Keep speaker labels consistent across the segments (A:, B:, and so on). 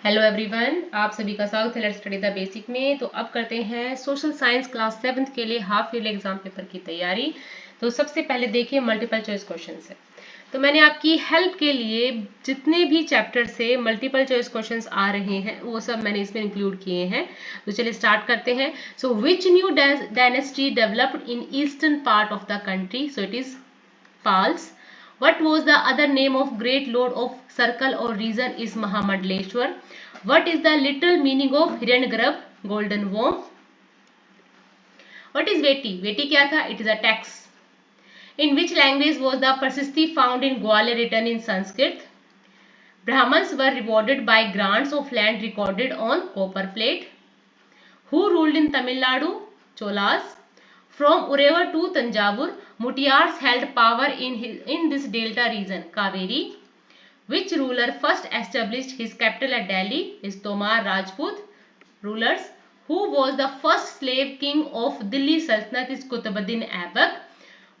A: Hello everyone, आप सभी का स्वागत है लेट्स स्टडी द बेसिक में। तो अब करते हैं सोशल साइंस क्लास 7th के लिए हाफ ईयरली एग्जाम पेपर की तैयारी। तो सबसे पहले देखिए मल्टीपल चॉइस क्वेश्चन है। तो मैंने आपकी हेल्प के लिए जितने भी चैप्टर से मल्टीपल चॉइस क्वेश्चंस आ रहे हैं वो सब मैंने इसमें इंक्लूड किए हैं। तो चलिए स्टार्ट करते हैं। So which new dynasty developed in eastern part of the country? So it is Pals. What was the other name of great lord of circle or region is Mahamadleshwar. What is the literal meaning of Hiranyagarbh, golden worm? What is Veti? Veti क्या था? It is a tax. In which language was the Prasiddhi found in Gwalior written in Sanskrit? Brahmins were rewarded by grants of land recorded on copper plate. Who ruled in Tamil Nadu? Cholas. From Urevar to Tanjavur, Mutiyars held power in this delta region, Kaveri. Which ruler first established his capital at Delhi? Is Tomar Rajput. Rulers. Who was the first slave king of Delhi Sultanate? Is Qutbuddin Aibak.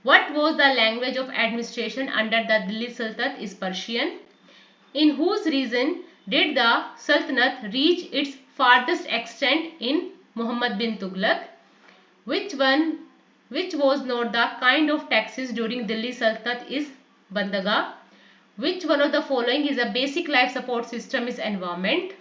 A: What was the language of administration under the Delhi Sultanate? Is Persian. In whose region did the Sultanate reach its farthest extent in Muhammad bin Tughlaq? Which was not the kind of taxes during Delhi Sultanate? Is Bandaga. Which one of the following is a basic life support system? Is environment.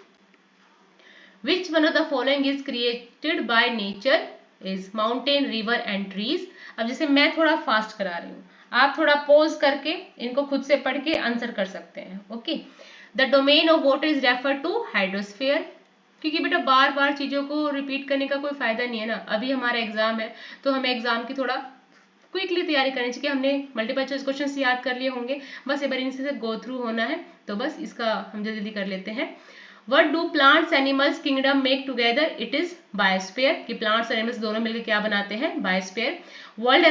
A: Which one of the following is created by nature? Is mountain, river and trees. अब जैसे मैं थोड़ा fast करा रही हूँ, आप थोड़ा pause करके इनको खुद से पढ़ के आंसर कर सकते हैं। Okay. The domain of water is refer to hydrosphere, क्योंकि बेटा बार बार चीज़ों को रिपीट करने का कोई फायदा नहीं है ना। अभी हमारा एग्जाम है तो हमें एग्जाम की थोड़ा क्विकली तैयारी करनी चाहिए। हमने मल्टीपल चॉइस क्वेश्चन याद कर लिए होंगे, बस एक बार इनसे गो थ्रू होना है, तो बस इसका हम जल्दी कर लेते हैं। What do plants animals kingdom make together? It is biosphere, कि plants और animals दोनों मिलकर क्या बनाते हैं? Biosphere. World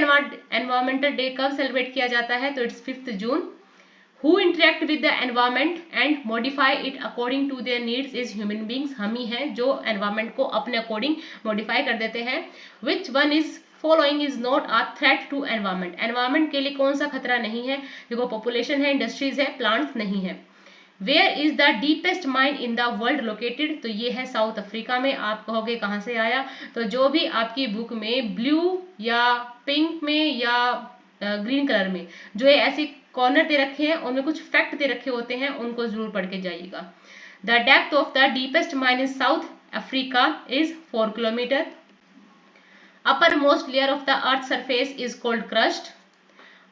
A: Environmental Day कब सेलिब्रेट किया जाता है? तो it's 5 June. Who interact with the environment and modify it according to their needs is human beings. हम ही हैं जो environment को अपने अकॉर्डिंग मॉडिफाई कर देते हैं. Which one is following is not a threat to environment. environment के लिए कौन सा खतरा नहीं है? देखो पॉपुलेशन है, इंडस्ट्रीज है, प्लांट्स नहीं है. Where is the deepest mine in the world located? तो ये है साउथ अफ्रीका में। आप कहोगे कहाँ से आया? तो जो भी आपकी बुक में ब्लू या पिंक में या ग्रीन कलर में जो है ऐसे कॉर्नर दे रखे हैं, उनमें कुछ फैक्ट दे रखे होते हैं, उनको जरूर पढ़ के जाइएगा। The depth of the deepest mine in south Africa is 4 kilometre. Upper most layer of the earth surface is called crust.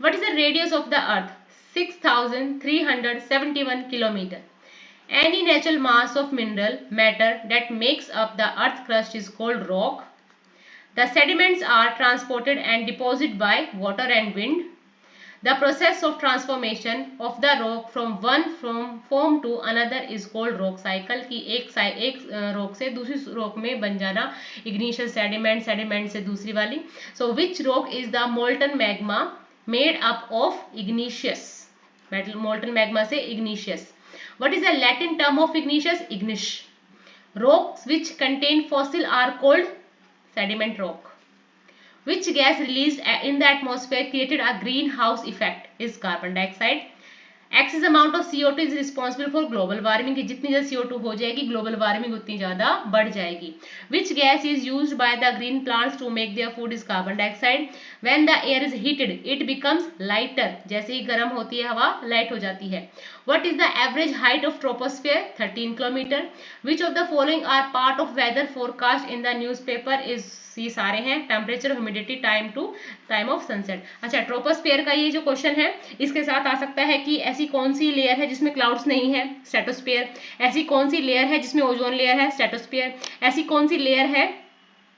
A: What is the radius of the earth? 6,371 kilometer. Any natural mass of mineral matter that makes up the earth crust is called rock. The sediments are transported and deposited by water and wind. The process of transformation of the rock from one form to another is called rock cycle, की एक rock से दूसरी rock में बन जाना. Igneous sediment, sediment से दूसरी वाली. So which rock is the molten magma made up of? Igneous. Molten magma से igneous. What is the Latin term of igneous? Ignis. Rocks which contain fossil are called sediment rock. Which gas released in the atmosphere created a greenhouse effect? Is carbon dioxide. Excess amount of CO2 is responsible for global warming, कि जितनी ज़्यादा CO2 हो जाएगी global warming उतनी ज़्यादा बढ़ जाएगी. Which gas is used by the green plants to make their food? Is carbon dioxide. When the air is heated, it becomes lighter. जैसे ही गर्म होती है हवा लाइट हो जाती है. What is the average height of troposphere? 13 kilometer. Which of the following are part of weather forecast in the newspaper? Is ये सारे हैं temperature, humidity, time of sunset. अच्छा, ट्रोपोस्फेयर का ये जो क्वेश्चन है इसके साथ आ सकता है कि ऐसी कौन सी लेयर है जिसमें क्लाउड्स नहीं है? स्ट्रेटोस्फेयर. ऐसी कौन सी लेयर है जिसमें ओजोन लेयर है? स्ट्रेटोस्फेयर. ऐसी कौन सी लेयर है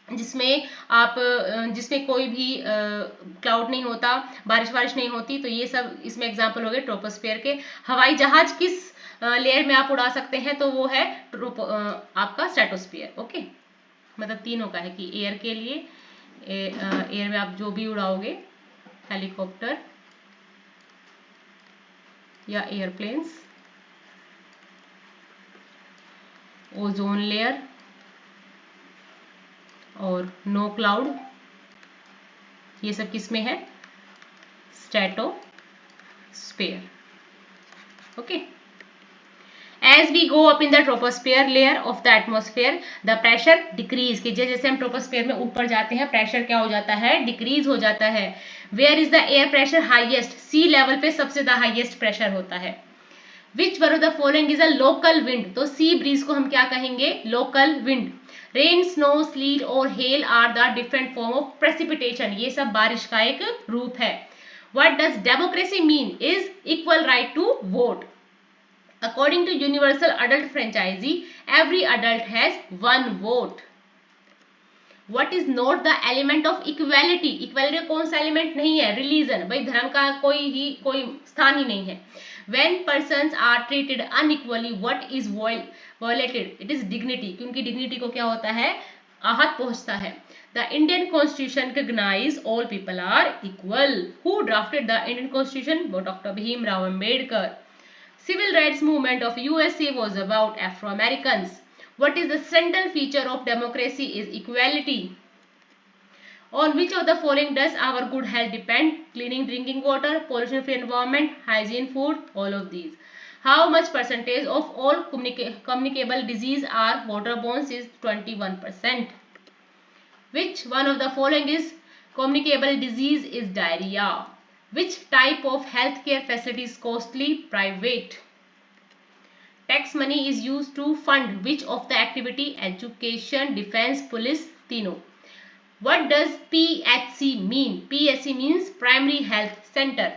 A: जिसमें कोई भी क्लाउड नहीं होता, बारिश नहीं होती? तो ये सब इसमें एग्जाम्पल हो गए ट्रोपोस्फेयर के. हवाई जहाज किस लेयर में आप उड़ा सकते हैं? तो वो है आपका स्ट्रेटोस्फेयर. ओके, मतलब तीनों का है कि एयर के लिए एयर में आप जो भी उड़ाओगे, हेलीकॉप्टर या एयरप्लेन्स, ओजोन लेयर और नो क्लाउड, ये सब किस में है? Stratosphere. Okay. as we go up in the troposphere layer of the atmosphere, the pressure decrease, कि जैसे हम troposphere में ऊपर जाते हैं pressure क्या हो जाता है, decrease हो जाता है. Where is the air pressure highest? sea level पे सबसे ज़्यादा highest pressure होता है. Which one of the following is a local wind? तो sea breeze को हम क्या कहेंगे, local wind. Rain, snow, sleet और hail are the different form of precipitation, ये सब बारिश का एक रूप है. What does democracy mean? Is equal right to vote. According to universal adult franchise, every adult has one vote. What is not the element of equality? Equality कौन सा element नहीं है? रिलीजन, भाई धर्म का कोई स्थान ही नहीं है. When persons are treated unequally, what is violated? It is dignity, क्योंकि dignity को क्या होता है, आहत पहुंचता है. The Indian Constitution recognize all people are equal. Who drafted the Indian Constitution? Dr. Bhim Rao Ambedkar. Civil rights movement of USA was about Afro-Americans. What is the central feature of democracy? Is equality. On which of the following does our good health depend? Clean drinking water, pollution free environment, hygiene food, all of these. How much percentage of all communicable disease are waterborne? Is 21%. Which one of the following is communicable disease? Is diarrhea. Which type of healthcare facility is costly? Private. Tax money is used to fund which of the activity? Education, defense, police, तीनों. What does PHC mean? PHC means primary health center.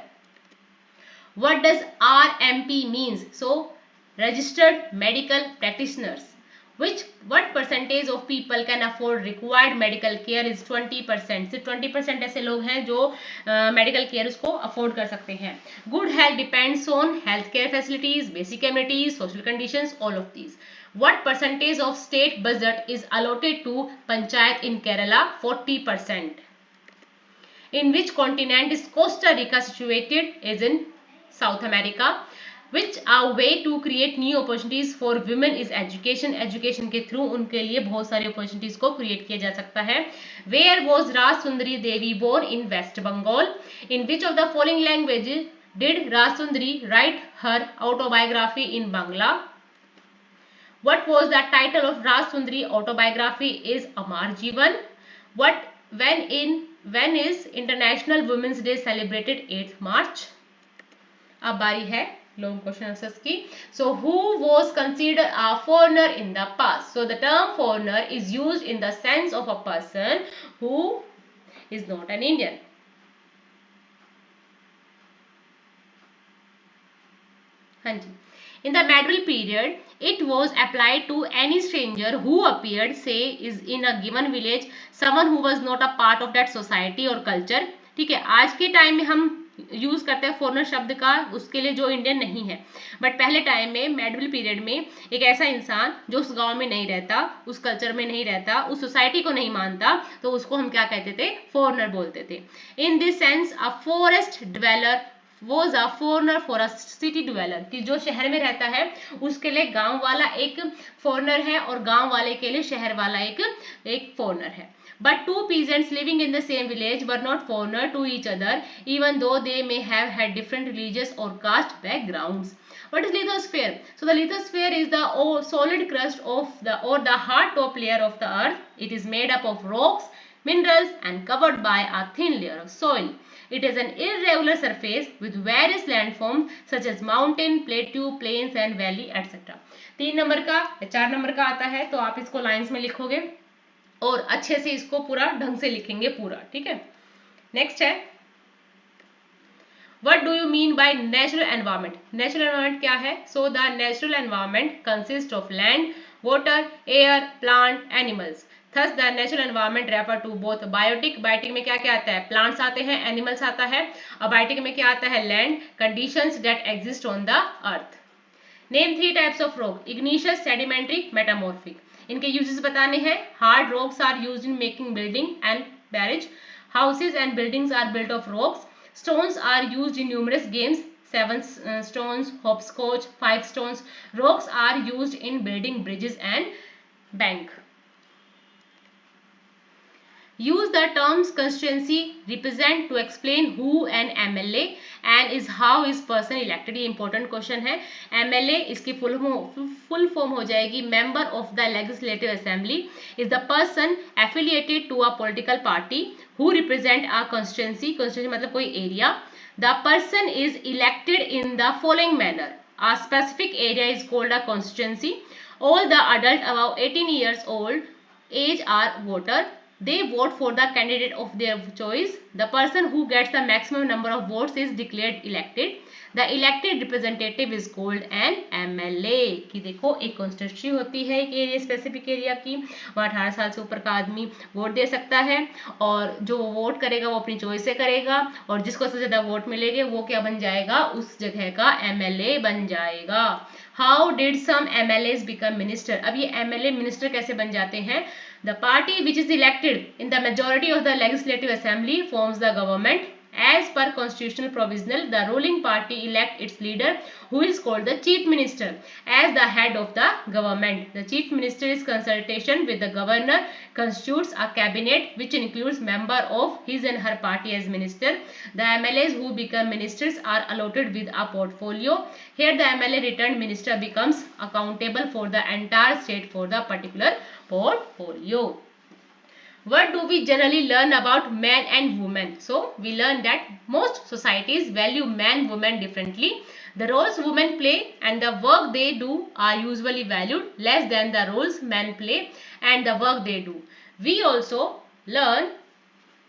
A: What does RMP means? So registered medical practitioners. What percentage of people can afford required medical care? Is 20%. सिर्फ 20% ऐसे लोग हैं जो medical care उसको afford कर सकते हैं. Good health depends on health care facilities, basic amenities, social conditions, all of these. What percentage of state budget is allotted to Panchayat in Kerala? 40%. In which continent is Costa Rica situated? Is in South America. Which a way to create new opportunities for women is education. Education के through उनके लिए बहुत सारी opportunities को create किया जा सकता है. Where was Raj Sundari Devi born? In West Bengal. In which of the following languages did Raj Sundari write her autobiography? In Bangla. What was the title of Raj Sundari autobiography? Is Amar Jeevan. When is International Women's Day celebrated? 8th March. अब बारी है long question answers की. So who was considered a foreigner in the past? So the term foreigner is used in the sense of a person who is not an Indian. हाँ जी. In the medieval period, it was applied to any stranger who appeared, say, is in a given village, someone who was not a part of that society or culture. ठीक है, आज के time में हम use करते हैं foreigner शब्द का उसके लिए जो इंडियन नहीं है. बट पहले टाइम में मेडिवल पीरियड में एक ऐसा इंसान जो उस गांव में नहीं रहता, उस कल्चर में नहीं रहता, उस सोसाइटी को नहीं मानता, तो उसको हम क्या कहते थे? फॉरेनर बोलते थे. In this sense a forest dweller was a foreigner for a city dweller, कि जो शहर में रहता है उसके लिए गांव वाला एक फॉरेनर है और गांव वाले के लिए शहर वाला एक फॉरेनर है. But two peasants living in the same village were not foreigner to each other, even though they may have had different religious or caste backgrounds. What is lithosphere? So the lithosphere is the solid crust of the hard top layer of the earth. It is made up of rocks, minerals, and covered by a thin layer of soil. It is an irregular surface with various landforms such as mountain, plateau, plains, and valley, etc. 3 number का 4 number का आता है, तो आप इसको lines में लिखोगे और अच्छे से इसको पूरा ढंग से लिखेंगे पूरा. ठीक है. नेक्स्ट है, what do you mean by natural environment? Natural environment क्या है? So the natural environment consist of land, water, air, plant, animals. Thus the natural environment refer to both biotic. Biotic में क्या क्या आता है? प्लांट्स आते हैं, एनिमल्स आता है. अबायोटिक में क्या आता है? Land, conditions that exist on the earth. Name 3 types of rock. Igneous, sedimentary, metamorphic. इनके यूजेस बताने हैं. Hard rocks are used in making building and barrage. Houses and buildings are built of rocks. Stones are used in numerous games. 7 stones, hopscotch, 5 stones. Rocks are used in building bridges and bank. Use the terms constituency represent to explain who an MLA and is how is person elected. ये important question है. MLA इसकी full form हो जाएगी member of the legislative assembly is the person affiliated to a political party who represent a constituency. Constituency मतलब कोई area. The person is elected in the following manner. A specific area is called a constituency. All the adults above 18 years old age are voter. They vote for the candidate of their choice. The person who gets the maximum number of votes is declared elected. The elected representative is called an MLA. कि देखो एक constituency होती है एक area specific area की, वह 18 साल से ऊपर का आदमी वोट दे सकता है और जो वोट करेगा वो अपनी चॉइस से करेगा और जिसको सबसे ज्यादा वोट मिलेंगे वो क्या बन जाएगा, उस जगह का MLA बन जाएगा. How did some MLAs become minister. अब ये MLA मिनिस्टर कैसे बन जाते हैं. The party which is elected in the majority of the legislative assembly forms the government. As per constitutional provisional, the ruling party elect its leader, who is called the chief minister, as the head of the government. The chief minister is consultation with the governor, constitutes a cabinet which includes member of his and her party as minister. The MLAs who become ministers are allotted with a portfolio. Here the MLA returned minister becomes accountable for the entire state for the particular portfolio. What do we generally learn about men and women? So we learn that most societies value man women differently. The roles women play and the work they do are usually valued less than the roles men play and the work they do. We also learn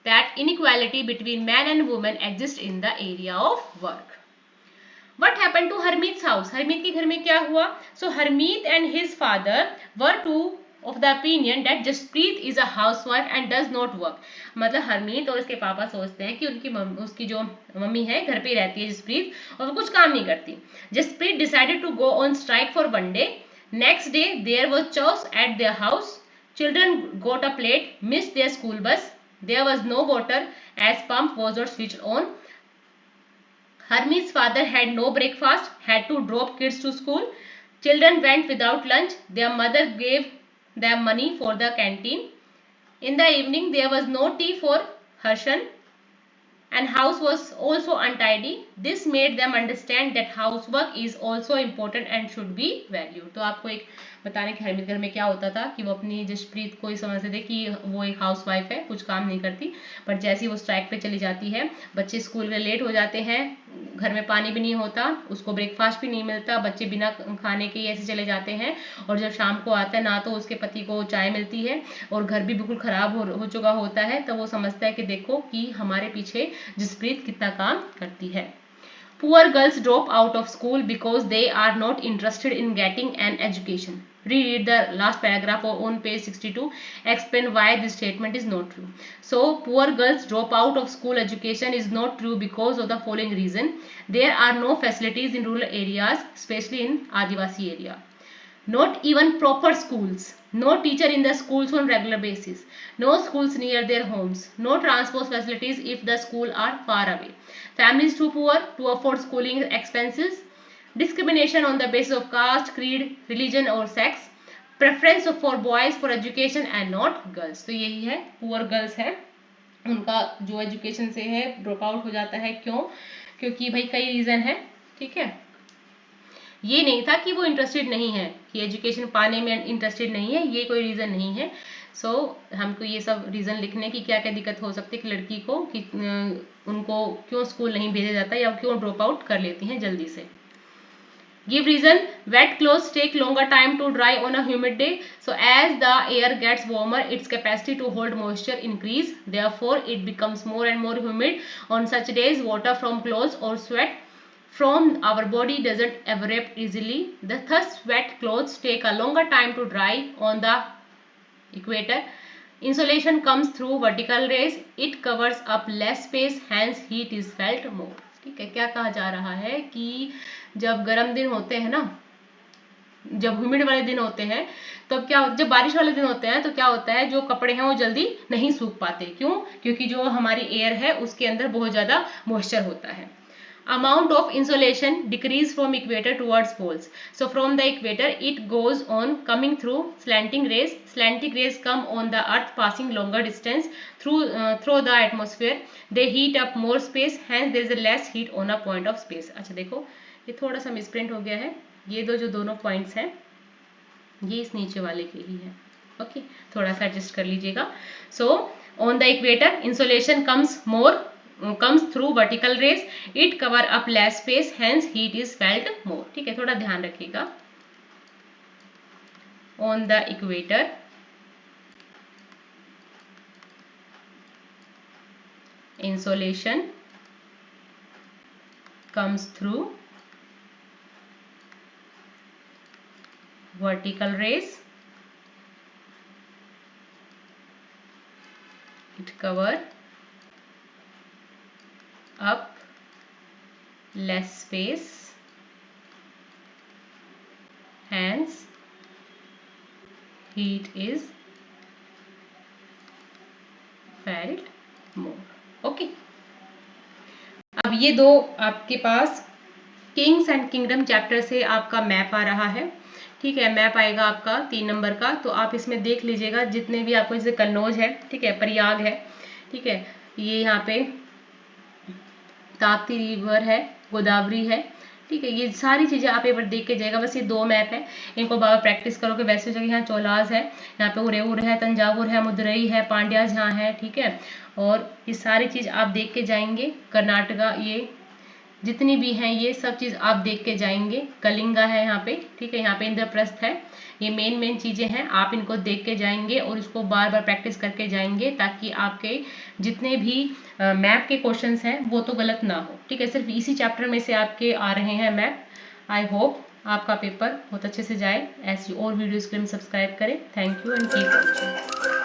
A: that inequality between man and woman exists in the area of work. What happened to Harmeet's house? Harmeet के घर में क्या हुआ? So Harmeet and his father were two of the opinion that Jaspreet is a housewife and does not work. मतलब हरमीत और उसके पापा सोचते हैं कि उसकी जो मम्मी है घर पे ही रहती है जसप्रीत और वो कुछ काम नहीं करती. Jaspreet decided to go on strike for one day. Next day there was chaos at their house. Children got up late, missed their school bus. There was no water as pump was not switched on. Harmeet's father had no breakfast, had to drop kids to school. Children went without lunch. Their mother gave them money for the canteen. In the evening there was no tea for Harshan and house was also untidy. This made them understand that housework is also important and should be valued. तो आपको एक बताने कि हरमीत घर में क्या होता था कि वो अपनी जसप्रीत को ही समझते थे कि वो एक हाउसवाइफ है, कुछ काम नहीं करती, पर जैसे ही वो स्ट्राइक पे चली जाती है बच्चे स्कूल में लेट हो जाते हैं, घर में पानी भी नहीं होता, उसको ब्रेकफास्ट भी नहीं मिलता, बच्चे बिना खाने के ऐसे चले जाते हैं और जब शाम को आता है ना तो उसके पति को चाय मिलती है और घर भी बिल्कुल खराब हो चुका होता है, तब वो समझता है कि देखो कि हमारे पीछे जसप्रीत कितना काम करती है. Poor girls drop out of school because they are not interested in getting an education. Read the last paragraph on page 62. Explain why this statement is not true. So, poor girls drop out of school education is not true because of the following reason. There are no facilities in rural areas, especially in Adivasi area. Not even proper schools. No teacher in the schools on regular basis. No schools near their homes. No transport facilities if the school are far away. Families too poor to afford schooling expenses. Discrimination on the basis of caste, creed, religion or sex. Preference for boys for education and not girls. तो यही है poor girls है, उनका जो education से है drop out हो जाता है. क्यों? क्योंकि भाई कई रीजन है. ठीक है, ये नहीं था कि वो इंटरेस्टेड नहीं है, कि एजुकेशन पाने में इंटरेस्टेड नहीं है, ये कोई रीज़न नहीं है. सो हमको ये सब रीज़न लिखने की क्या क्या दिक्कत हो सकती है कि लड़की को कि उनको क्यों स्कूल नहीं भेजा जाता या क्यों ड्रॉप आउट कर लेती हैं जल्दी से. Give reason. Wet clothes take longer time to dry on a humid day. So as the air gets warmer, its capacity to hold moisture increase. Therefore, it becomes more and more humid. On such days, water from clothes or sweat from our body doesn't evaporate easily. Thus, wet clothes take a longer time to dry on the equator. Insolation comes through vertical rays. It covers up less space. Hence, heat is felt more. ठीक है, क्या कहा जा रहा है कि जब गर्म दिन होते हैं ना, जब ह्यूमिड वाले दिन होते हैं तो क्या, जब बारिश वाले दिन होते हैं तो क्या होता है, जो कपड़े हैं वो जल्दी नहीं सूख पाते. क्यों? क्योंकि जो हमारी एयर है उसके अंदर बहुत ज़्यादा मॉइस्चर होता है. amount of insolation decrease from equator towards poles. So from the equator it goes on coming through slanting rays. Slanting rays come on the earth passing longer distance through the atmosphere. They heat up more space, hence there is a less heat on a point of space. अच्छा देखो ये थोड़ा सा misprint हो गया है, ये जो दोनों पॉइंट्स हैं ये इस नीचे वाले के ही है. ओके थोड़ा सा एडजस्ट कर लीजिएगा. So on the equator insolation comes through vertical rays, it cover up less space, hence heat is felt more. ठीक है थोड़ा ध्यान रखिएगा. On the equator insolation comes through vertical rays, it cover up less space, hence heat is felt more. Okay अब ये दो आपके पास Kings and kingdom chapter से आपका मैप आ रहा है. ठीक है मैप आएगा आपका 3 नंबर का. तो आप इसमें देख लीजिएगा जितने भी आपको, जैसे कन्नौज है, ठीक है, प्रयाग है, ठीक है, ये यहाँ पे ताप्ती रिवर है, गोदावरी है, ठीक है, ये सारी चीजें आप एक बार देख के जाएगा. बस ये 2 मैप है, इनको बार प्रैक्टिस करोगे. वैसे जगह यहाँ चोलास है, यहाँ पे उरेऊर है, तंजावुर है, मदुरई है, पांड्याज यहाँ है, ठीक है, और ये सारी चीज आप देख के जाएंगे. कर्नाटका ये जितनी भी हैं ये सब चीज आप देख के जाएंगे. कलिंगा है यहाँ पे, ठीक है, यहाँ पे इंद्रप्रस्थ है. ये मेन चीजें हैं, आप इनको देख के जाएंगे और इसको बार बार प्रैक्टिस करके जाएंगे ताकि आपके जितने भी मैप के क्वेश्चंस हैं वो तो गलत ना हो. ठीक है सिर्फ इसी चैप्टर में से आपके आ रहे हैं मैप. आई होप आपका पेपर बहुत अच्छे से जाए. ऐसी और वीडियोस के लिए सब्सक्राइब करें. Thank you and keep watching.